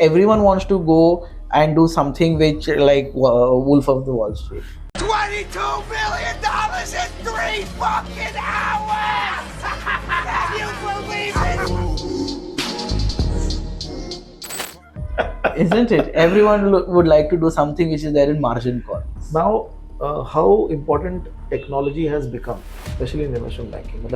everyone wants to go and do something which like Wolf of the Wall Street. $22 million in 3 fucking hours! Can you believe it? Isn't it? Everyone would like to do something which is there in margin call. Now, how important technology has become, especially in investment banking.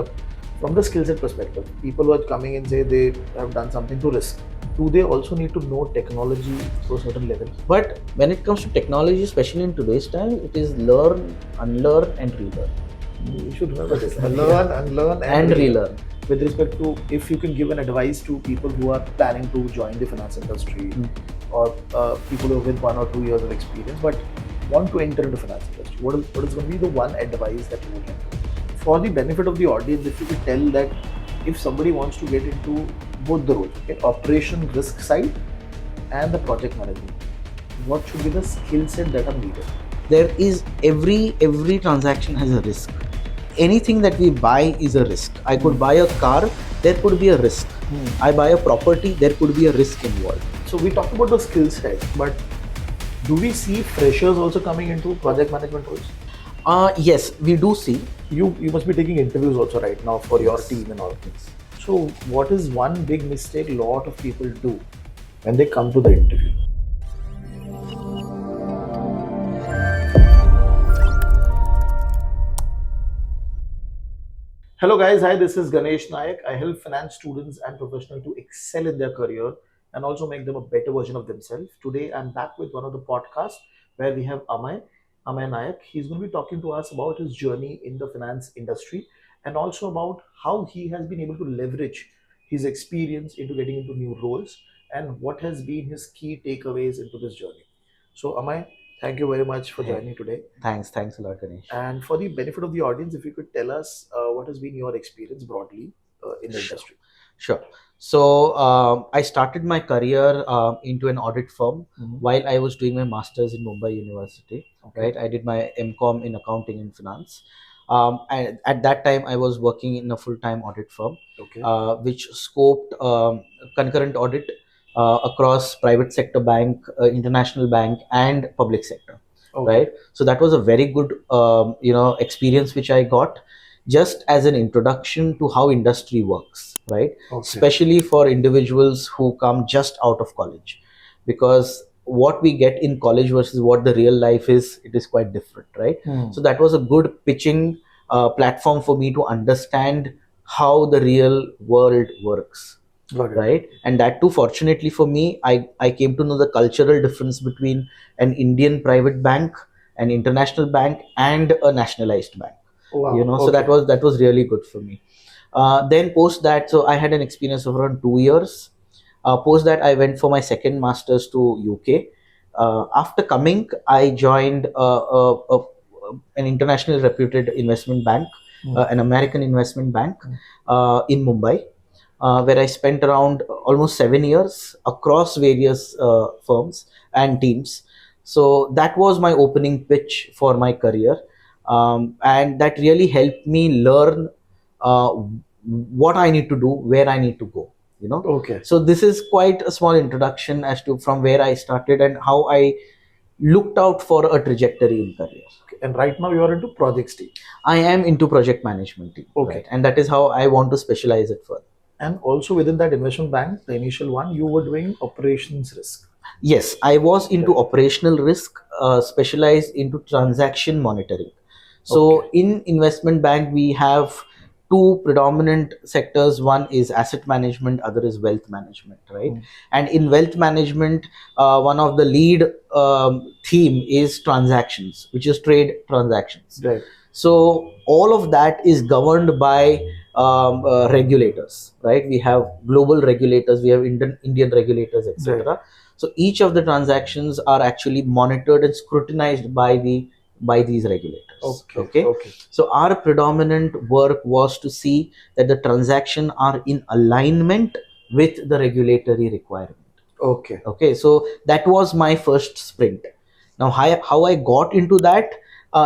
From the skill set perspective, people who are coming and say they have done something to risk. Do they also need to know technology to a certain level? But when it comes to technology, especially in today's time, it is learn, unlearn, and relearn. You should remember this: learn, unlearn, and relearn. With respect to, if you can give an advice to people who are planning to join the finance industry, or people who have with 1 or 2 years of experience but want to enter into finance industry, what is going to be the one advice that you would give? For the benefit of the audience, if you could tell that if somebody wants to get into both the roles, okay, operation risk side and the project management, what should be the skill set that are needed? There is every transaction has a risk. Anything that we buy is a risk. I could buy a car, there could be a risk. I buy a property, there could be a risk involved. So we talked about the skill set, but do we see freshers also coming into project management roles? Yes, we do see. You must be taking interviews also right now for your team and all things. So what is one big mistake a lot of people do when they come to the interview? Hello guys, hi, this is Ameya Naik. I help finance students and professionals to excel in their career and also make them a better version of themselves. Today I'm back with one of the podcasts where we have Ameya Naik. He's going to be talking to us about his journey in the finance industry and also about how he has been able to leverage his experience into getting into new roles and what has been his key takeaways into this journey. So Ameya, thank you very much for joining today. Thanks a lot, Ganesh. And for the benefit of the audience, if you could tell us what has been your experience broadly in the industry. Sure. So I started my career into an audit firm while I was doing my master's in Mumbai University. Okay. Right, I did my MCom in accounting and finance. And at that time, I was working in a full-time audit firm, okay, which scoped concurrent audit across private sector bank, international bank, and public sector. Okay. Right. So that was a very good experience which I got just as an introduction to how industry works, right? Okay. Especially for individuals who come just out of college, because what we get in college versus what the real life is, it is quite different, right? So that was a good pitching platform for me to understand how the real world works. Right. And that too, fortunately for me, I came to know the cultural difference between an Indian private bank, an international bank, and a nationalized bank. Wow. So that was really good for me. Then post that, so I had an experience of around 2 years. Post that, I went for my second master's to UK. After coming, I joined an international reputed investment bank, an American investment bank in Mumbai. Where I spent around almost 7 years across various firms and teams. So that was my opening pitch for my career. And that really helped me learn what I need to do, where I need to go, Okay. So this is quite a small introduction as to from where I started and how I looked out for a trajectory in career. Okay. And right now you are into project stage. I am into project management team. Okay. Right? And that is how I want to specialize it further. And also within that investment bank, the initial one, you were doing operations risk. Yes, I was into operational risk, specialized into transaction monitoring. So in investment bank, we have two predominant sectors. One is asset management, other is wealth management, right? And in wealth management, one of the lead theme is transactions, which is trade transactions. Right. So all of that is governed by regulators, right? We have global regulators, we have Indian regulators, etc. Right. So each of the transactions are actually monitored and scrutinized by these regulators. Okay. So our predominant work was to see that the transactions are in alignment with the regulatory requirement. Okay. So that was my first sprint. Now, how I got into that,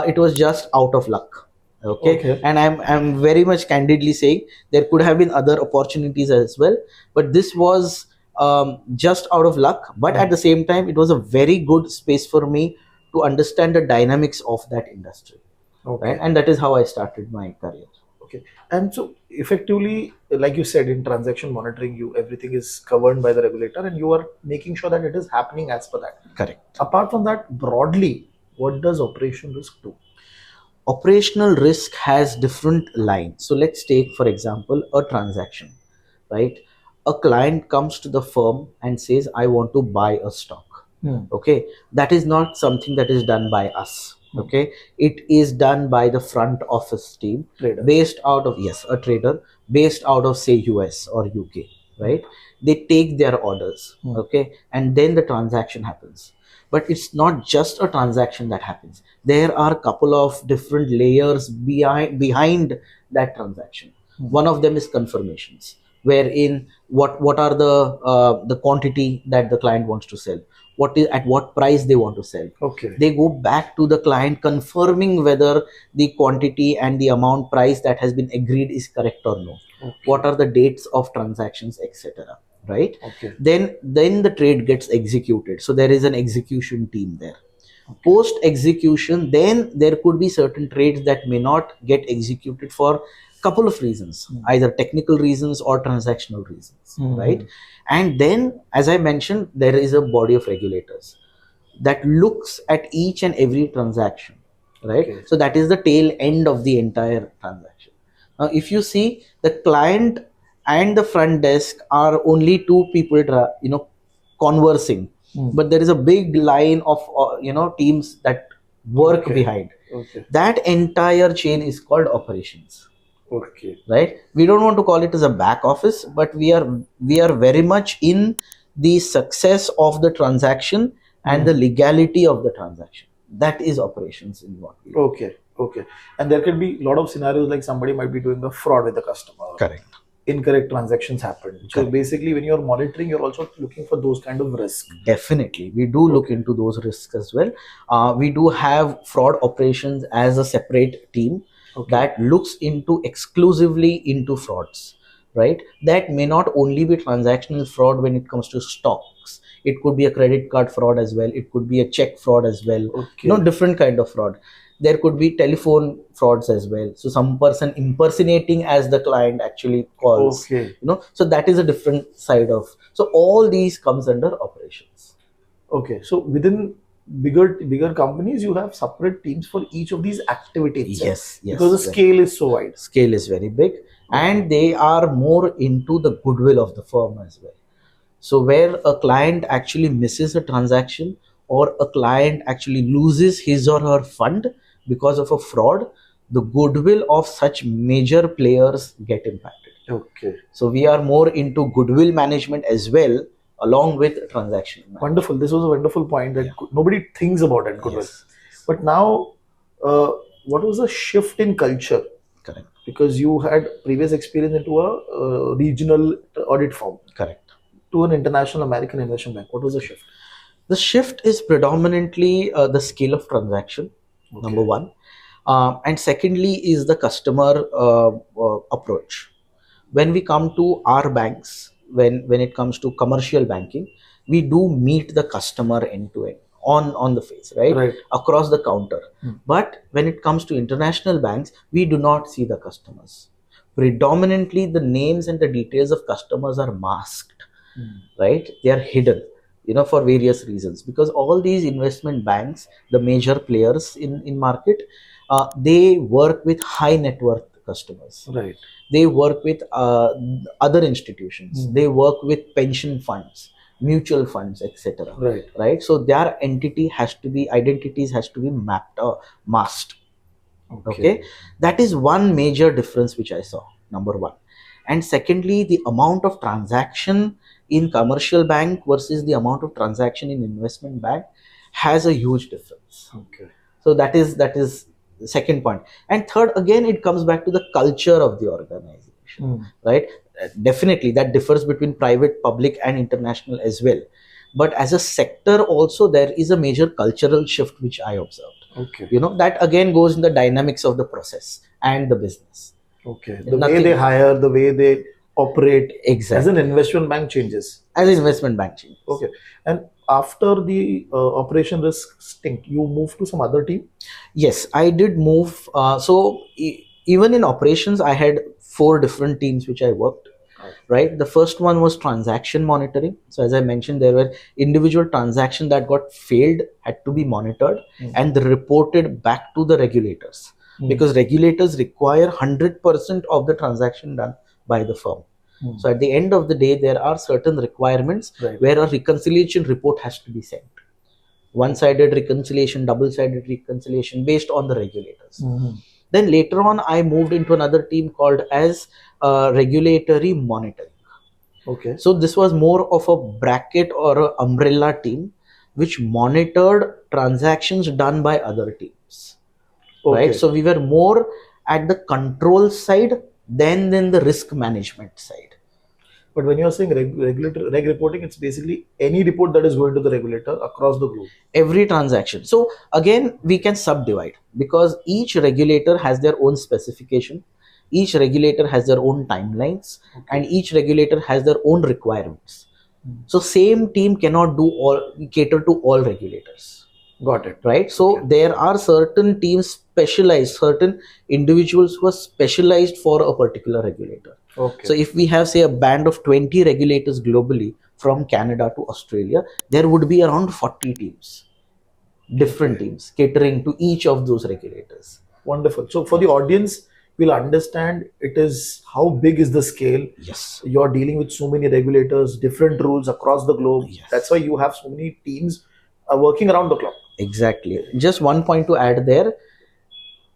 it was just out of luck. Okay. And I'm very much candidly saying there could have been other opportunities as well, but this was just out of luck, but at the same time, it was a very good space for me to understand the dynamics of that industry. Okay. Right? And that is how I started my career. Okay. And so effectively, like you said, in transaction monitoring, everything is governed by the regulator and you are making sure that it is happening as per that. Correct. Apart from that, broadly, what does operational risk do? Operational risk has different lines. So let's take, for example, a transaction, right? A client comes to the firm and says, I want to buy a stock. Okay, that is not something that is done by us. Okay, it is done by the front office team, Trader. based out of, yes, a trader based out of, say, US or UK, right? They take their orders, okay, and then the transaction happens. But it's not just a transaction that happens. There are a couple of different layers behind that transaction. One of them is confirmations, wherein what are the quantity that the client wants to sell, what is at what price they want to sell. Okay. They go back to the client confirming whether the quantity and the amount price that has been agreed is correct or no. Okay. What are the dates of transactions, etc. Right? Okay. Then the trade gets executed. So there is an execution team there. Okay. Post execution, then there could be certain trades that may not get executed for couple of reasons, either technical reasons or transactional reasons, right? And then, as I mentioned, there is a body of regulators that looks at each and every transaction, right? Okay. So that is the tail end of the entire transaction. Now, if you see, the client and the front desk are only two people, conversing, but there is a big line of teams that work behind. Okay. That entire chain is called operations. Okay. Right? We don't want to call it as a back office, but we are very much in the success of the transaction and the legality of the transaction. That is operations in what we do. Okay. Okay. And there can be a lot of scenarios like somebody might be doing a fraud with the customer. Correct. Incorrect transactions happen. So basically, when you're monitoring, you're also looking for those kind of risks. Definitely. We do look into those risks as well. We do have fraud operations as a separate team. Okay. That looks exclusively into frauds, right? That may not only be transactional fraud when it comes to stocks. It could be a credit card fraud as well. It could be a check fraud as well. Okay. Different kind of fraud. There could be telephone frauds as well. So some person impersonating as the client actually calls. Okay. So that is a different side of. So all these comes under operations. Okay. So within bigger companies, you have separate teams for each of these activities. Yes. Because the scale is so wide. Scale is very big, and they are more into the goodwill of the firm as well. So where a client actually misses a transaction, or a client actually loses his or her fund because of a fraud, the goodwill of such major players get impacted. Okay. So we are more into goodwill management as well, along with transaction management. Wonderful. This was a wonderful point that nobody thinks about it. Goodwill. Yes. But now, what was the shift in culture? Correct. Because you had previous experience into a regional audit firm. Correct. To an international American investment bank. What was the shift? The shift is predominantly the scale of transaction, number one. And secondly is the customer approach. When we come to our banks, when it comes to commercial banking, we do meet the customer end to end on the face, right? Across the counter. But when it comes to international banks, we do not see the customers. Predominantly, the names and the details of customers are masked, right? They are hidden, for various reasons, because all these investment banks, the major players in market, they work with high net worth customers. Right. They work with other institutions. They work with pension funds, mutual funds, etc. Right. So their identities has to be masked. Okay. That is one major difference which I saw, number one. And secondly, the amount of transaction in commercial bank versus the amount of transaction in investment bank has a huge difference. Okay. So that is the second point. And third, again, it comes back to the culture of the organization, right? Definitely that differs between private, public and international as well. But as a sector also, there is a major cultural shift which I observed. Okay. That again goes in the dynamics of the process and the business. Okay. The way they hire, the way they operate as Exactly. an investment bank changes. As an investment bank changes. Okay. And after the operation risk stint, you moved to some other team? Yes, I did move. Even in operations, I had 4 different teams which I worked. Right. The first one was transaction monitoring. So as I mentioned, there were individual transactions that got failed, had to be monitored and reported back to the regulators, because regulators require 100% of the transaction done by the firm. So at the end of the day, there are certain requirements where a reconciliation report has to be sent. One-sided reconciliation, double-sided reconciliation based on the regulators. Then later on, I moved into another team called as regulatory monitoring. Okay. So this was more of a bracket or an umbrella team which monitored transactions done by other teams. Okay. Right. So we were more at the control side than the risk management side. But when you're saying reg reporting, it's basically any report that is going to the regulator across the globe. Every transaction. So again, we can subdivide, because each regulator has their own specification, each regulator has their own timelines, and each regulator has their own requirements. So same team cannot cater to all regulators. Got it. Right. So there are certain teams specialized, certain individuals who are specialized for a particular regulator. Okay. So if we have, say, a band of 20 regulators globally from Canada to Australia, there would be around 40 teams, different teams catering to each of those regulators. Wonderful. So for the audience, we'll understand it is how big is the scale. Yes. You're dealing with so many regulators, different rules across the globe. Yes. That's why you have so many teams working around the clock. Exactly. Just one point to add there.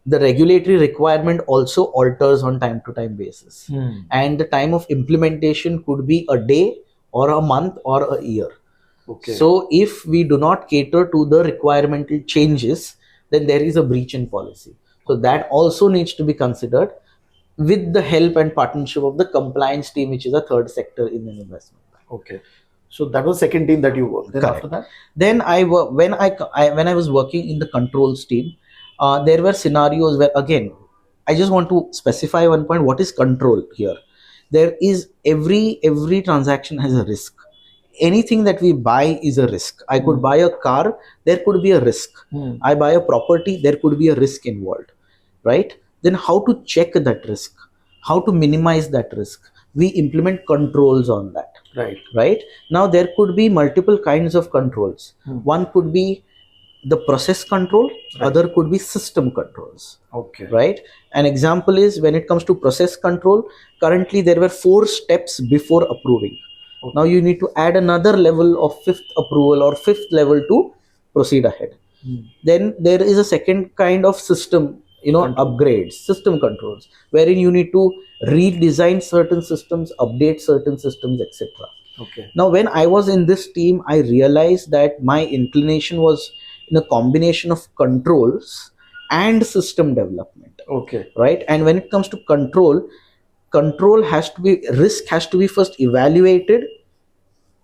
The regulatory requirement also alters on time to time basis. And the time of implementation could be a day or a month or a year. Okay. So if we do not cater to the requirement changes, then there is a breach in policy. So that also needs to be considered with the help and partnership of the compliance team, which is a third sector in an investment bank. Okay. So that was the second team that you worked. Then Correct. After that? Then when I was working in the controls team, there were scenarios where, again, I just want to specify one point. What is control here? There is every transaction has a risk. Anything that we buy is a risk. I could buy a car, there could be a risk. I buy a property, there could be a risk involved. Right? Then how to check that risk? How to minimize that risk? We implement controls on that. Right. Now there could be multiple kinds of controls. One could be the process control, other could be system controls. Okay. Right. An example is, when it comes to process control, currently there were 4 steps before approving. Okay. Now you need to add another level of 5th approval or 5th level to proceed ahead. Then there is a second kind of system, upgrades, system controls, wherein you need to redesign certain systems, update certain systems, etc. Okay. Now when I was in this team, I realized that my inclination was in a combination of controls and system development. Okay. Right. And when it comes to control has to be, risk has to be first evaluated,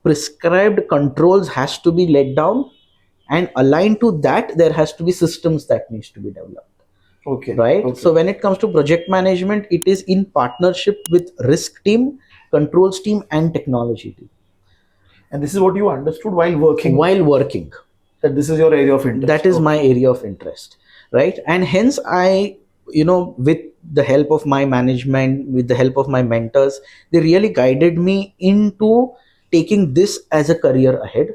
prescribed controls has to be let down, and aligned to that there has to be systems that needs to be developed. Okay. Right. Okay. So when it comes to project management, it is in partnership with risk team, controls team, and technology team. And this is what you understood while working. That this is your area of interest. That is my area of interest. Right. And hence I, with the help of my management, with the help of my mentors, they really guided me into taking this as a career ahead.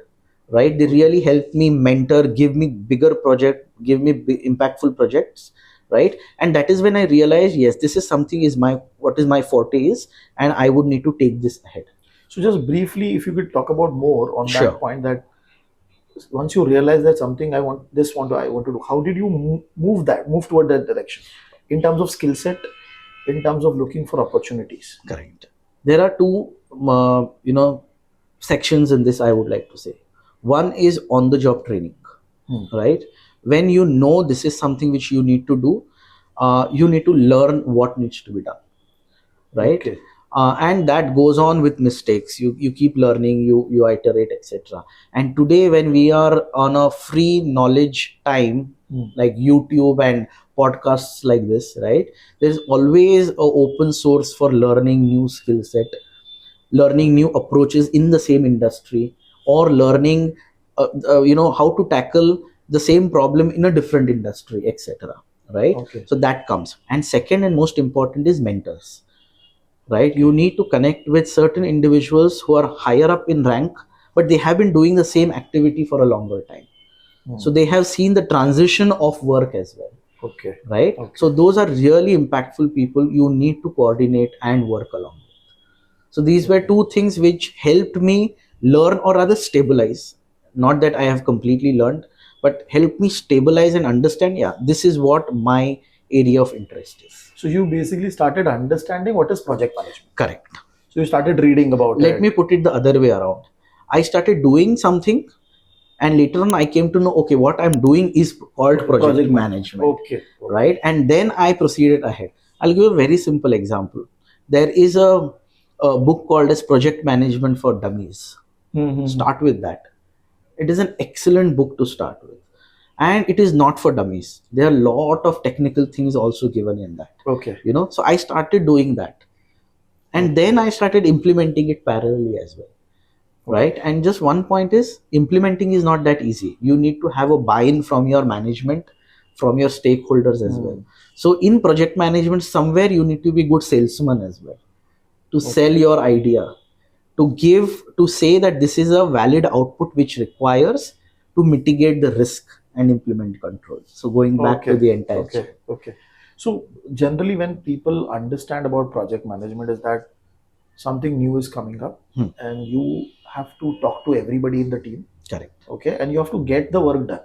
Right. They really helped me mentor, give me bigger project, give me impactful projects. Right. And that is when I realized, yes, this is something what is my forte is, and I would need to take this ahead. So just briefly, if you could talk about more on Sure. that point, that once you realize that something I want to do, how did you move toward that direction in terms of skill set, in terms of looking for opportunities? Correct. There are 2 sections in this, I would like to say. One is on the job training. Right. When this is something which you need to do, you need to learn what needs to be done. Right. Okay. And that goes on with mistakes. You keep learning, you iterate, etc. And today, when we are on a free knowledge time, like YouTube and podcasts like this, right? There's always a open source for learning new skill set, learning new approaches in the same industry, or learning how to tackle the same problem in a different industry, etc., right? Okay. So that comes. And second and most important is mentors, right? You need to connect with certain individuals who are higher up in rank, but they have been doing the same activity for a longer time, so they have seen the transition of work as well. Okay. Right. Okay. So those are really impactful people you need to coordinate and work along with. So these were two things which helped me learn, or rather stabilize. Not that I have completely learned, but helped me stabilize and understand, yeah, this is what my area of interest is. So you basically started understanding what is project management. Correct. So you started reading about it. Let me put it the other way around. I started doing something, and later on I came to know, okay, what I'm doing is called project management. Okay. Right? And then I proceeded ahead. I'll give a very simple example. There is a book called as Project Management for Dummies. Start with that. It is an excellent book to start with. And it is not for dummies. There are a lot of technical things also given in that. Okay. So I started doing that. And then I started implementing it parallelly as well. Right? And just one point is, implementing is not that easy. You need to have a buy-in from your management, from your stakeholders as well. So in project management, somewhere you need to be good salesman as well, to sell your idea, to say that this is a valid output which requires to mitigate the risk and implement controls. So going back to the entire chain. Okay. So generally when people understand about project management is that something new is coming up and you have to talk to everybody in the team. Correct. Okay. And you have to get the work done.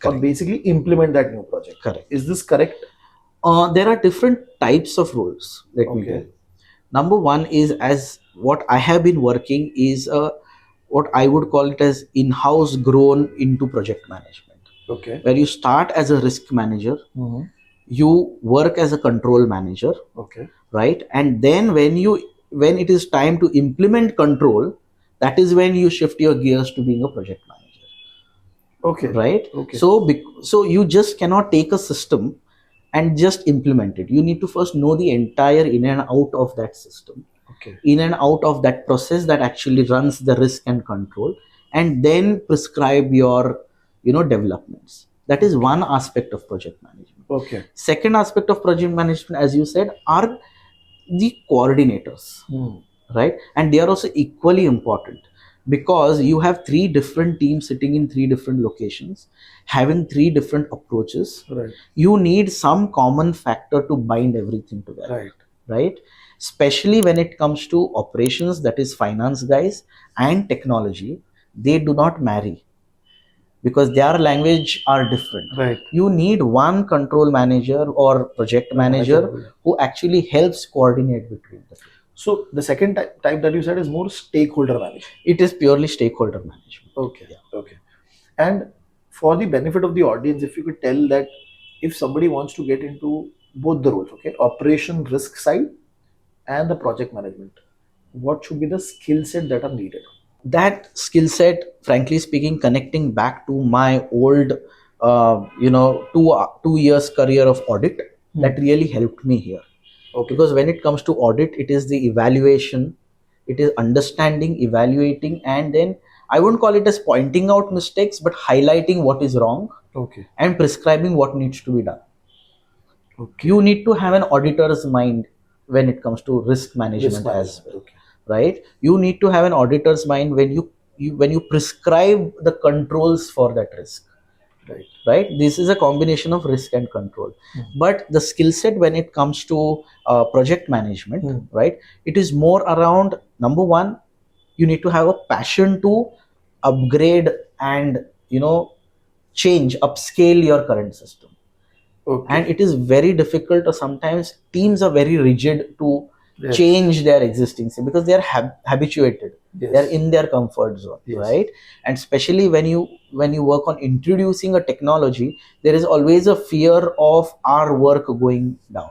Correct. Or basically implement that new project. Correct. Is this correct? There are different types of roles. Let me tell you. Number one is, as what I have been working is what I would call it as in-house grown into project management. Okay. Where you start as a risk manager, you work as a control manager. Okay. Right? And then when it is time to implement control, that is when you shift your gears to being a project manager. Okay. Right? Okay. So you just cannot take a system and just implement it. You need to first know the entire in and out of that system. Okay. In and out of that process that actually runs the risk and control, and then prescribe your developments. That is one aspect of project management. Okay. Second aspect of project management, as you said, are the coordinators. Right? And they are also equally important, because you have three different teams sitting in three different locations, having three different approaches. Right. You need some common factor to bind everything together. Right? Especially when it comes to operations, that is finance guys, and technology, they do not marry, because their language are different. Right. You need one control manager or project manager who actually helps coordinate between the two. So the second type that you said is more stakeholder management. It is purely stakeholder management. Okay. Yeah. Okay. And for the benefit of the audience, if you could tell that if somebody wants to get into both the roles, okay, operation risk side and the project management, what should be the skill set that are needed? That skill set, frankly speaking, connecting back to my old 2 years career of audit, that really helped me here. Okay. Because when it comes to audit, it is the evaluation, it is understanding, evaluating, and then I wouldn't call it as pointing out mistakes, but highlighting what is wrong. Okay. And prescribing what needs to be done. Okay. You need to have an auditor's mind when it comes to risk management as well. Okay. Right? You need to have an auditor's mind when you prescribe the controls for that risk. Right? This is a combination of risk and control. But the skill set when it comes to project management, right? It is more around, number one, you need to have a passion to upgrade and change, upscale your current system. Okay. And it is very difficult, or sometimes teams are very rigid to change their existing system, because they are habituated. They are in their comfort zone. Right? And especially when you work on introducing a technology, there is always a fear of our work going down.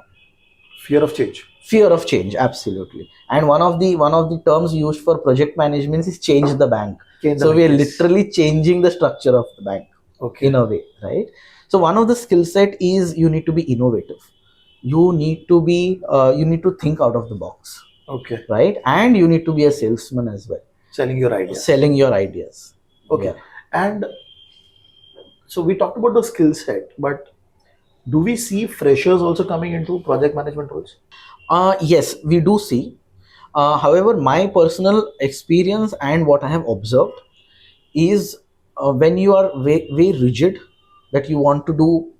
Fear of change. Fear of change, absolutely. And one of the terms used for project management is change the bank. So we are literally changing the structure of the bank. Okay. in a way, right? So one of the skill set is you need to be innovative. You need to think out of the box, Okay. right? And you need to be a salesman as well, Selling your ideas. selling your ideas. Okay. Yeah. And so we talked about the skill set, but do we see freshers also coming into project management roles? Yes, we do see. However, my personal experience and what I have observed is when you are very rigid that you want to do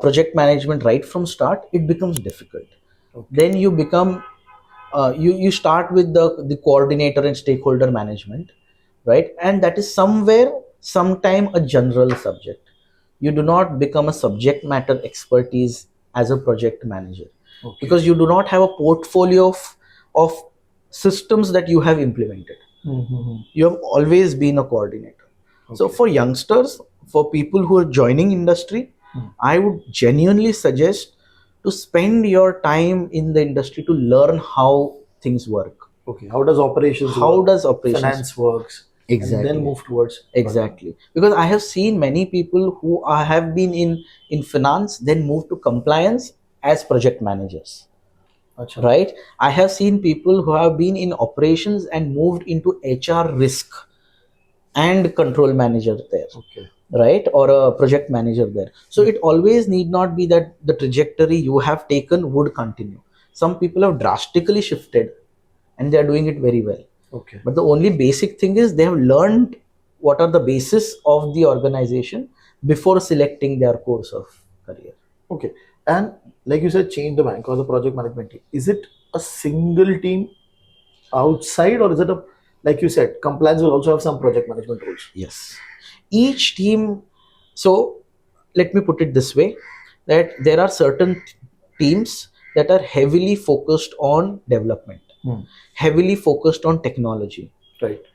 project management right from start, it becomes difficult. Okay. Then you become you start with the coordinator and stakeholder management, right? And that is somewhere sometime a general subject. You do not become a subject matter expertise as a project manager. Okay. Because you do not have a portfolio of systems that you have implemented. Mm-hmm. You have always been a coordinator. Okay. So for youngsters, for people who are joining industry, I would genuinely suggest to spend your time in the industry to learn how things work. Okay, how does operations How work? does operations Finance works? Exactly. And then move towards Exactly. Because I have seen many people who have been in finance, then move to compliance as project managers. Achha. Right? I have seen people who have been in operations and moved into HR risk and control manager there. Okay. Right? Or a project manager there. So it always need not be that the trajectory you have taken would continue. Some people have drastically shifted and they are doing it very well. Okay. But the only basic thing is they have learned what are the basis of the organization before selecting their course of career. Okay. And like you said, change the bank or the project management team. Is it a single team outside, or is it a, like you said, compliance will also have some project management roles? Yes. Each team, so let me put it this way, that there are certain teams that are heavily focused on development, heavily focused on technology,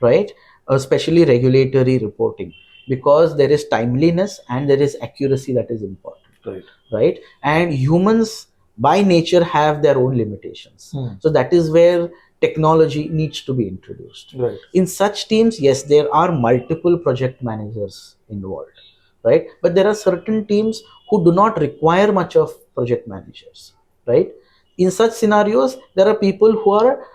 right? Especially regulatory reporting, because there is timeliness and there is accuracy that is important, right? And humans by nature have their own limitations. So that is where technology needs to be introduced. Right. In such teams, yes, there are multiple project managers involved, right? But there are certain teams who do not require much of project managers, right? In such scenarios, there are people who are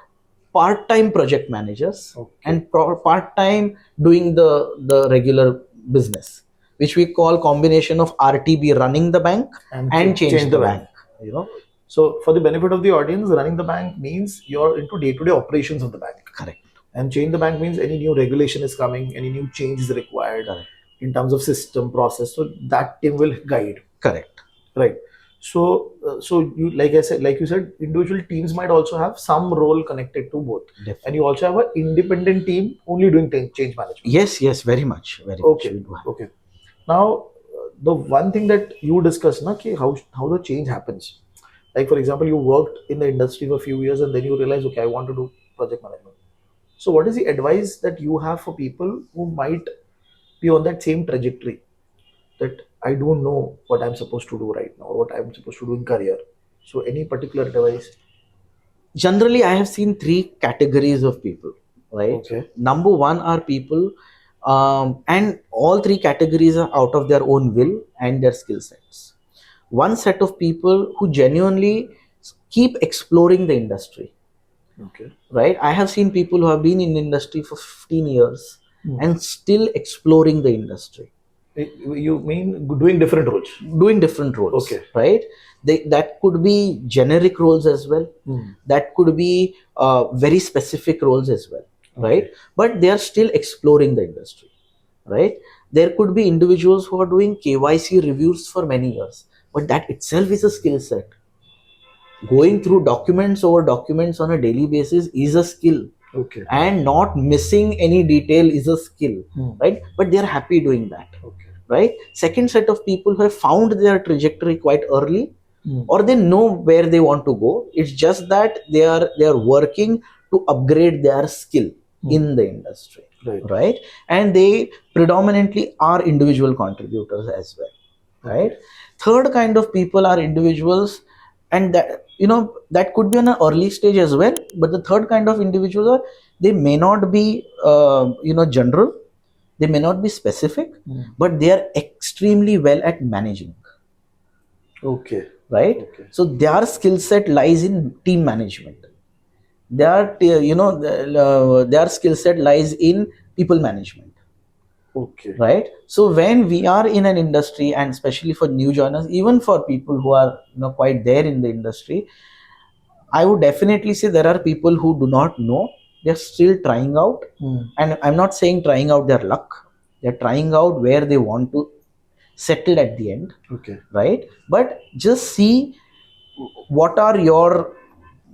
part-time project managers, okay, and part-time doing the regular business, which we call combination of RTB, running the bank, and change the bank. You know. So for the benefit of the audience, running the bank means you're into day-to-day operations of the bank. Correct. And change the bank means any new regulation is coming, any new change is required. Correct. In terms of system process. So that team will guide. Correct. Right. So you, like I said, like you said, individual teams might also have some role connected to both. Definitely. And you also have an independent team only doing change management. Yes, very much. Okay. Okay. Now, the one thing that you discussed, na, ki how the change happens. Like for example, you worked in the industry for a few years and then you realize, okay, I want to do project management. So what is the advice that you have for people who might be on that same trajectory, that I don't know what I'm supposed to do right now, or what I'm supposed to do in career? So any particular advice? Generally, I have seen three categories of people, right? Okay. Number one are people, and all three categories are out of their own will and their skill sets. One set of people who genuinely keep exploring the industry. Okay. Right? I have seen people who have been in the industry for 15 years and still exploring the industry. You mean doing different roles? Doing different roles. Okay. Right? That could be generic roles as well. That could be very specific roles as well. Right? But they are still exploring the industry. Right? There could be individuals who are doing KYC reviews for many years, but that itself is a skill set. Going through documents over documents on a daily basis is a skill. Okay. And not missing any detail is a skill. Right? But they are happy doing that. Okay. Right? Second set of people who have found their trajectory quite early, or they know where they want to go. It's just that they are working to upgrade their skill in the industry. Right? And they predominantly are individual contributors as well. Right? Third kind of people are individuals, and that, you know, that could be on an early stage as well. But the third kind of individuals are, they may not be general, They may not be specific, but they are extremely well at managing. Okay. Right? Okay. So their skill set lies in team management. Their their skill set lies in people management. Okay. Right? So when we are in an industry, and especially for new joiners, even for people who are quite there in the industry, I would definitely say there are people who do not know. They're still trying out. And I'm not saying trying out their luck. They're trying out where they want to settle at the end. Okay. Right? But just see what are your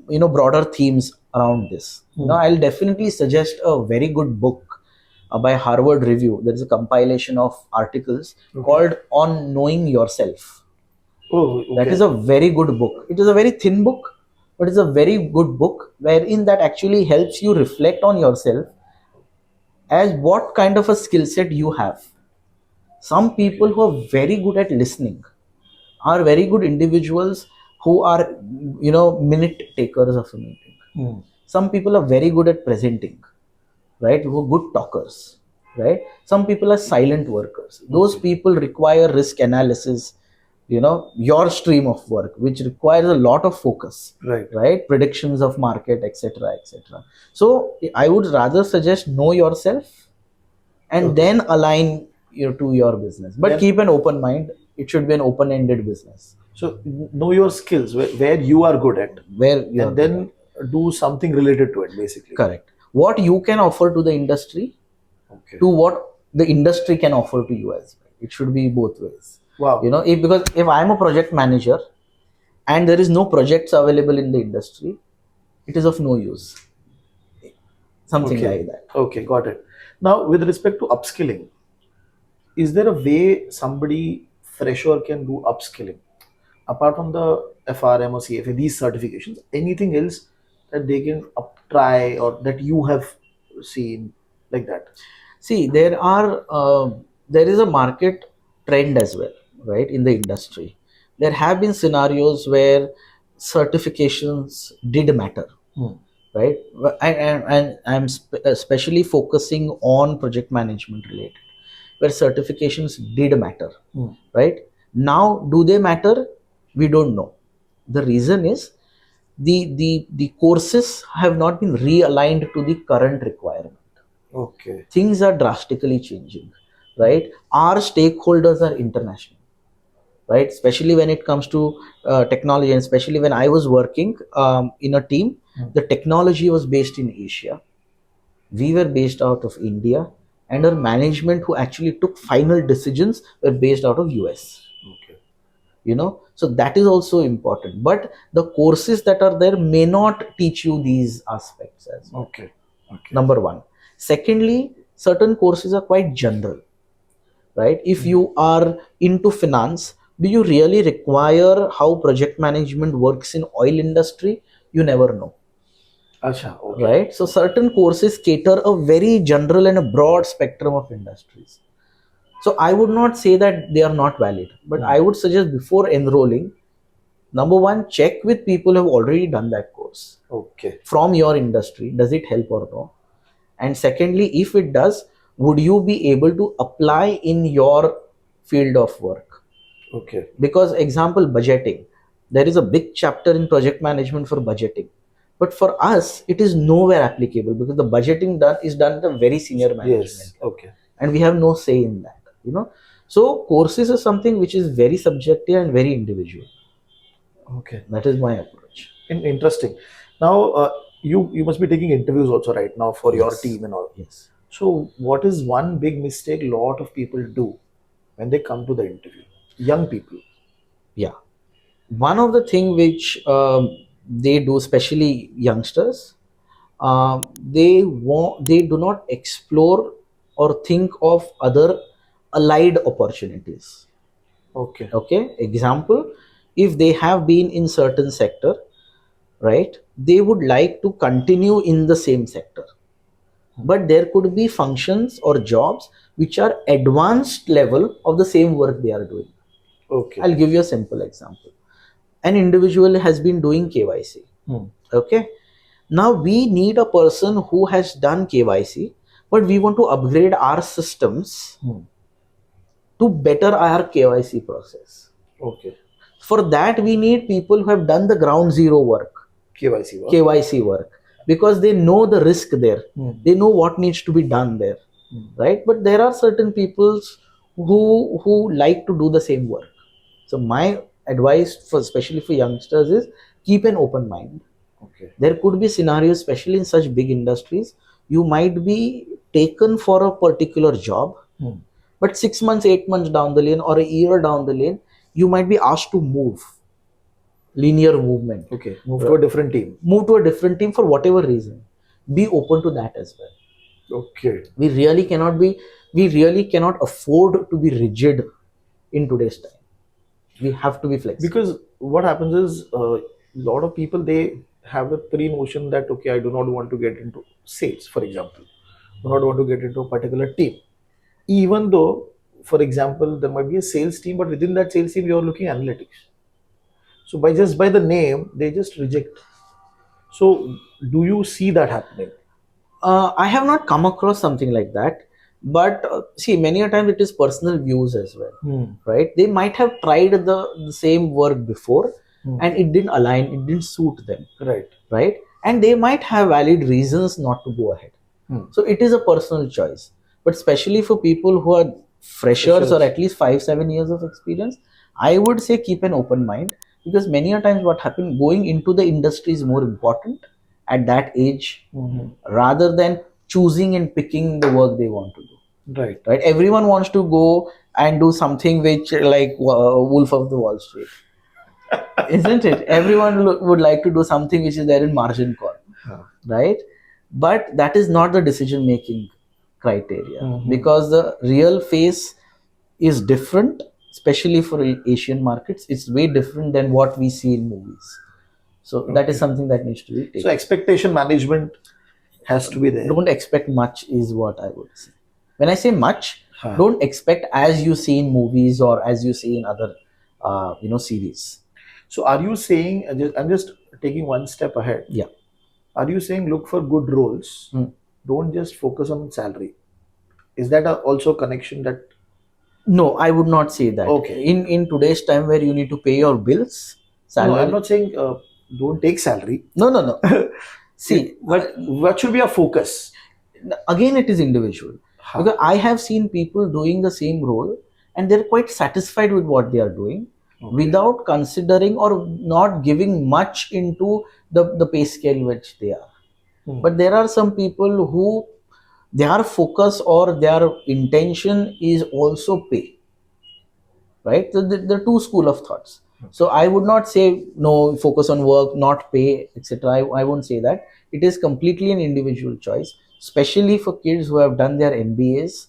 broader themes around this. I'll definitely suggest a very good book by Harvard Review. There is a compilation of articles called On Knowing Yourself. Oh, okay. That is a very good book. It is a very thin book, but it's a very good book wherein that actually helps you reflect on yourself as what kind of a skill set you have. Some people who are very good at listening are very good individuals who are minute takers of a meeting. Some people are very good at presenting, right, who are good talkers, right? Some people are silent workers. Those people require risk analysis, your stream of work, which requires a lot of focus, right, predictions of market, etc., etc. So I would rather suggest know yourself and then align to your business, but keep an open mind. It should be an open-ended business. So know your skills, where you are good at, and then do something related to it, basically. Correct. What you can offer to the industry, to what the industry can offer to you as well. It should be both ways. Wow. Because if I'm a project manager and there is no projects available in the industry, it is of no use. Something like that. Okay, got it. Now, with respect to upskilling, is there a way somebody fresher can do upskilling? Apart from the FRM or CFA, these certifications, anything else that they can try or that you have seen like that? See, there is a market trend as well, right, in the industry. There have been scenarios where certifications did matter, right? And I'm especially focusing on project management related, where certifications did matter, right? Now, do they matter? We don't know. The reason is the courses have not been realigned to the current requirement. Okay. Things are drastically changing, right? Our stakeholders are international, right? Especially when it comes to technology, and especially when I was working in a team, the technology was based in Asia. We were based out of India, and our management who actually took final decisions were based out of US. Okay. So that is also important. But the courses that are there may not teach you these aspects as well. Okay. Number one. Secondly, certain courses are quite general, right? If you are into finance, do you really require how project management works in oil industry? You never know. Achha, okay. Right? So certain courses cater a very general and a broad spectrum of industries. So I would not say that they are not valid, but I would suggest before enrolling, number one, check with people who have already done that course. Okay. From your industry, does it help or no? And secondly, if it does, would you be able to apply in your field of work? Okay. Because example, budgeting. There is a big chapter in project management for budgeting. But for us, it is nowhere applicable because the budgeting is done at a very senior management. Yes. Okay. And we have no say in that. So courses is something which is very subjective and very individual. Okay. That is my approach. Interesting. Now, you must be taking interviews also right now for your team and all. Yes. So, what is one big mistake a lot of people do when they come to the interview? Young people. Yeah. One of the things which they do, especially youngsters, they do not explore or think of other allied opportunities. Okay. Example, if they have been in certain sector, right, they would like to continue in the same sector, but there could be functions or jobs which are advanced level of the same work they are doing. Okay. I'll give you a simple example. An individual has been doing KYC. Okay. Now we need a person who has done KYC, but we want to upgrade our systems to better our KYC process. Okay. For that, we need people who have done the ground zero work, KYC work. KYC work, because they know the risk there. They know what needs to be done there, right? But there are certain people who like to do the same work. So my advice, for especially for youngsters, is keep an open mind. Okay. There could be scenarios, especially in such big industries, you might be taken for a particular job, but 6 months, 8 months down the lane, or a year down the lane, you might be asked to move. Linear movement. Okay. Move to a different team. Move to a different team for whatever reason. Be open to that as well. Okay. We really cannot afford to be rigid in today's time. We have to be flexible. Because what happens is a lot of people, they have a pre-notion that, okay, I do not want to get into sales, for example. Do not want to get into a particular team. Even though, for example, there might be a sales team, but within that sales team, you are looking analytics. So by the name, they just reject. So do you see that happening? I have not come across something like that, but see, many a time it is personal views as well, right? They might have tried the same work before, and it didn't align, it didn't suit them, right? And they might have valid reasons not to go ahead. So it is a personal choice, but especially for people who are freshers or at least 5-7 years of experience, I would say keep an open mind, because many a times what happened, going into the industry is more important at that age, rather than choosing and picking the work they want to do. Right. Everyone wants to go and do something which, like Wolf of the Wall Street, isn't it? Everyone would like to do something which is there in margin call, right? But that is not the decision making criteria, because the real face is different, especially for Asian markets. It's way different than what we see in movies. So that is something that needs to be taken. So expectation management has to be there. Don't expect much is what I would say. When I say much, don't expect as you see in movies or as you see in other series. So are you saying, I'm just taking one step ahead. Yeah. Are you saying look for good roles? Don't just focus on salary. Is that also a connection that? No, I would not say that. Okay. In today's time where you need to pay your bills, salary. No, I'm not saying don't take salary. No. See, but what should be our focus? Again, it is individual. Because I have seen people doing the same role and they're quite satisfied with what they are doing, without considering or not giving much into the pay scale which they are. But there are some people who their focus or their intention is also pay, right? So the two school of thoughts. So I would not say no, focus on work, not pay, etc. I won't say that. It is completely an individual choice, especially for kids who have done their MBAs,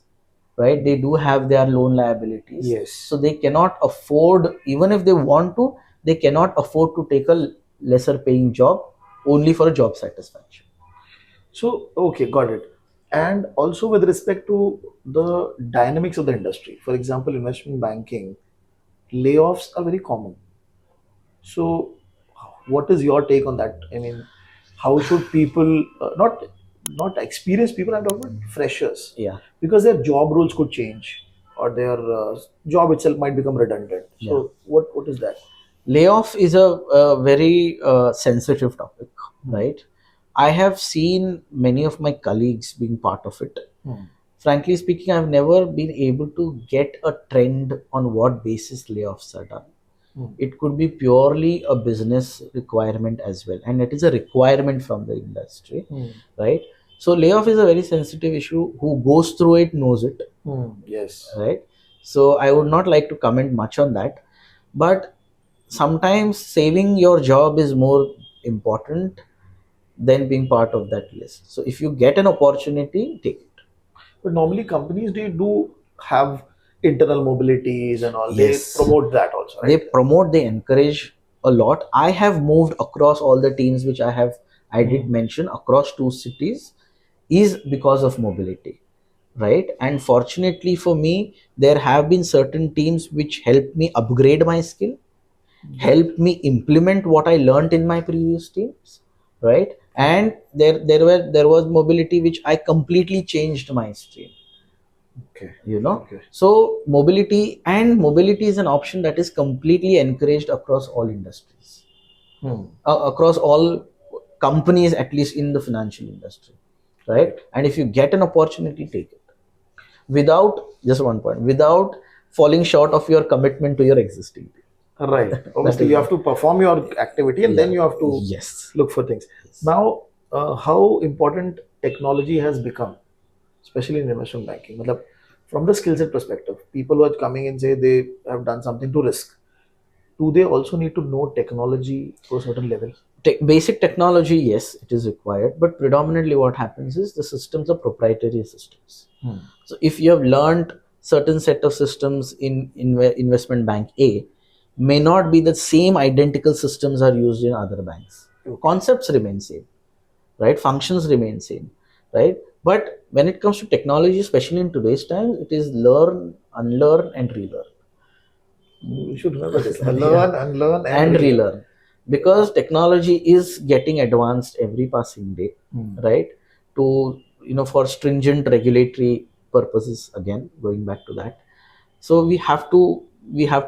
right? They do have their loan liabilities. Yes. So they cannot afford, even if they want to, they cannot afford to take a lesser paying job only for a job satisfaction. So, okay, got it. And also with respect to the dynamics of the industry, for example, investment banking, layoffs are very common. So, what is your take on that? I mean, how should people, not experienced people, I'm talking about freshers. Yeah. Because their job roles could change, or their job itself might become redundant. So, what is that? Layoff is a very sensitive topic, right? I have seen many of my colleagues being part of it. Frankly speaking, I've never been able to get a trend on what basis layoffs are done. It could be purely a business requirement as well, and it is a requirement from the industry, right? So layoff is a very sensitive issue. Who goes through it knows it. Yes. Right. So I would not like to comment much on that, but sometimes saving your job is more important than being part of that list. So if you get an opportunity, take it. But normally companies, they do have internal mobilities and all. Yes. They promote that also, right? They promote, they encourage a lot. I have moved across all the teams which I did mention across 2 cities is because of mobility, right? And fortunately for me, there have been certain teams which helped me upgrade my skill, helped me implement what I learned in my previous teams, right? and there was mobility which I completely changed my stream. Okay. Okay. So mobility is an option that is completely encouraged across all industries, across all companies, at least in the financial industry, right? And if you get an opportunity, take it without, just one point, without falling short of your commitment to your existing team. Right. Obviously, you have to perform your activity and then you have to Yes. look for things. Now, how important technology has become, especially in investment banking. Matlab, from the skill set perspective, people who are coming and say they have done something to risk, do they also need to know technology to a certain level? Basic technology, yes, it is required, but predominantly what happens is the systems are proprietary systems. So if you have learned certain set of systems in investment bank A, may not be the same identical systems are used in other banks. Concepts remain same, right? Functions remain same, right? But when it comes to technology, especially in today's times, it is learn, unlearn, and relearn. You should remember this. Learn, unlearn, and relearn, because technology is getting advanced every passing day, right? To for stringent regulatory purposes, again going back to that. So we have to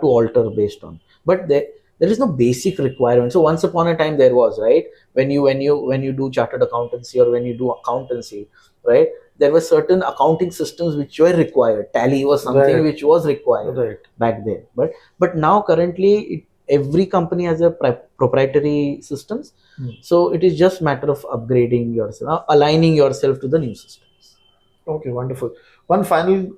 alter based on, but there is no basic requirement. So once upon a time there was, right? When you do chartered accountancy or when you do accountancy, right, there were certain accounting systems which were required. Tally was something which was required back then, but now currently every company has a proprietary systems. So it is just matter of upgrading yourself, aligning yourself to the new systems. Okay, wonderful. One final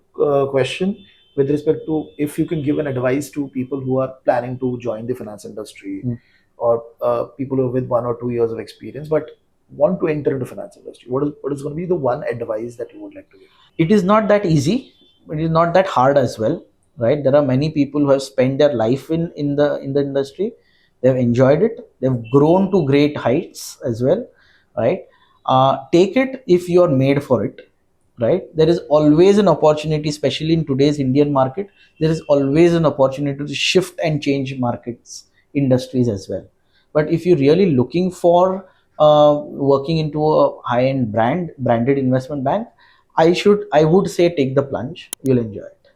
question with respect to if you can give an advice to people who are planning to join the finance industry or people who are with 1 or 2 years of experience but want to enter into finance industry. What is going to be the one advice that you would like to give? It is not that easy, but it is not that hard as well, right? There are many people who have spent their life in the industry. They've enjoyed it. They've grown to great heights as well, right? Take it if you're made for it, right? There is always an opportunity, especially in today's Indian market. There is always an opportunity to shift and change markets, industries as well. But if you're really looking for working into a high-end branded investment bank, I would say take the plunge. You'll enjoy it.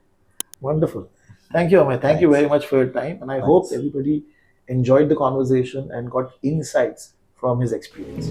Wonderful. Thank you, Ameya. Thank you very much for your time. And I hope everybody enjoyed the conversation and got insights from his experience.